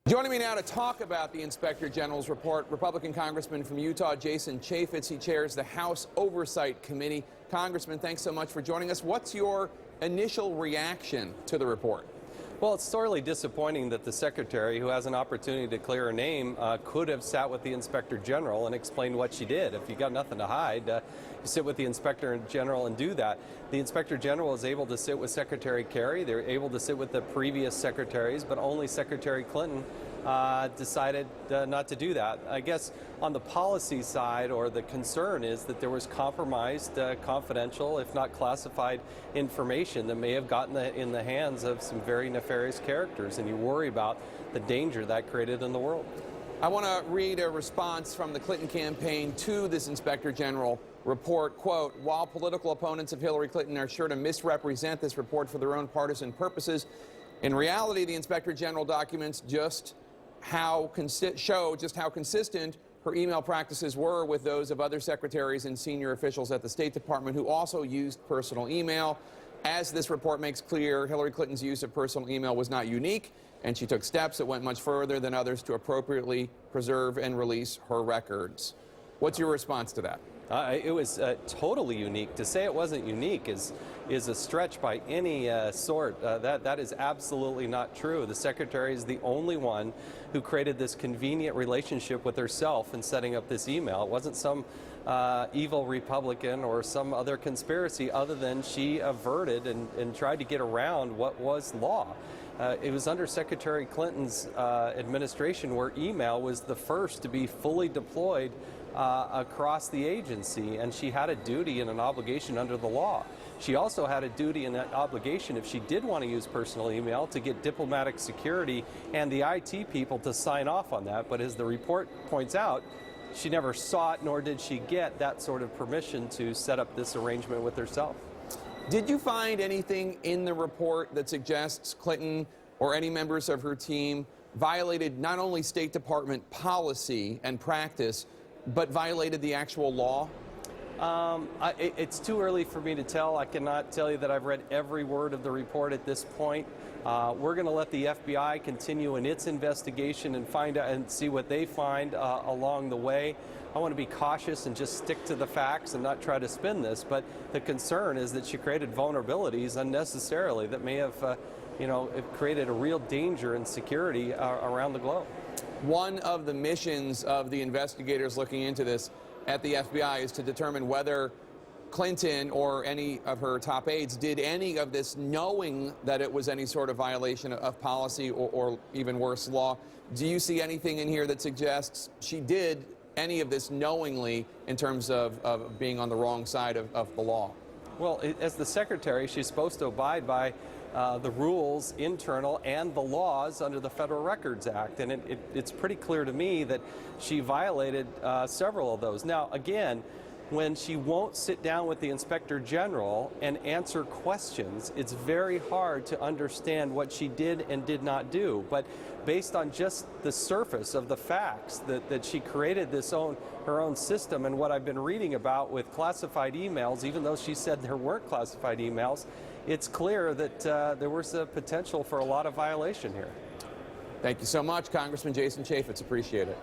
Joining me now to talk about the Inspector General's report, Republican Congressman from Utah, Jason Chaffetz. He chairs the House Oversight Committee. Congressman, thanks so much for joining us. What's your initial reaction to the report? Well, it's sorely disappointing that the Secretary, who has an opportunity to clear her name, could have sat with the Inspector General and explained what she did. If you got nothing to hide, you sit with the Inspector General and do that. The Inspector General is able to sit with Secretary Kerry. They're able to sit with the previous secretaries, but only Secretary Clinton decided not to do that. I guess on the policy side, or the concern is that there was compromised, confidential, if not classified information that may have gotten in the hands of some very nefarious characters, and you worry about the danger that created in the world. I want to read a response from the Clinton campaign to this Inspector General report. Quote, while political opponents of Hillary Clinton are sure to misrepresent this report for their own partisan purposes, in reality, the Inspector General documents show just how consistent her email practices were with those of other secretaries and senior officials at the State Department who also used personal email. As this report makes clear, Hillary Clinton's use of personal email was not unique, and she took steps that went much further than others to appropriately preserve and release her records. What's your response to that? It was totally unique. To say it wasn't unique is a stretch by any sort. That is absolutely not true. The Secretary is the only one who created this convenient relationship with herself in setting up this email. It wasn't some evil Republican or some other conspiracy, other than she averted and tried to get around what was law. It was under Secretary Clinton's administration where email was the first to be fully deployed across the agency, and she had a duty and an obligation under the law. She also had a duty and an obligation, if she did want to use personal email, to get diplomatic security and the IT people to sign off on that. But as the report points out, she never sought nor did she get that sort of permission to set up this arrangement with herself. Did you find anything in the report that suggests Clinton or any members of her team violated not only State Department policy and practice, but violated the actual law? It's too early for me to tell. I cannot tell you that I've read every word of the report at this point. We're going to let the FBI continue in its investigation and find out and see what they find along the way. I want to be cautious and just stick to the facts and not try to spin this, but the concern is that she created vulnerabilities unnecessarily that may have it created a real danger and security around the globe. One of the missions of the investigators looking into this at the FBI is to determine whether Clinton or any of her top aides did any of this knowing that it was any sort of violation of policy or even worse, law. Do you see anything in here that suggests she did any of this knowingly in terms of being on the wrong side of the law? Well, as the Secretary, she's supposed to abide by the rules, internal, and the laws under the Federal Records Act. And it's pretty clear to me that she violated several of those. Now, again, when she won't sit down with the Inspector General and answer questions, it's very hard to understand what she did and did not do. But based on just the surface of the facts that she created her own system, and what I've been reading about with classified emails, even though she said there weren't classified emails, it's clear that there was a potential for a lot of violation here. Thank you so much, Congressman Jason Chaffetz. Appreciate it.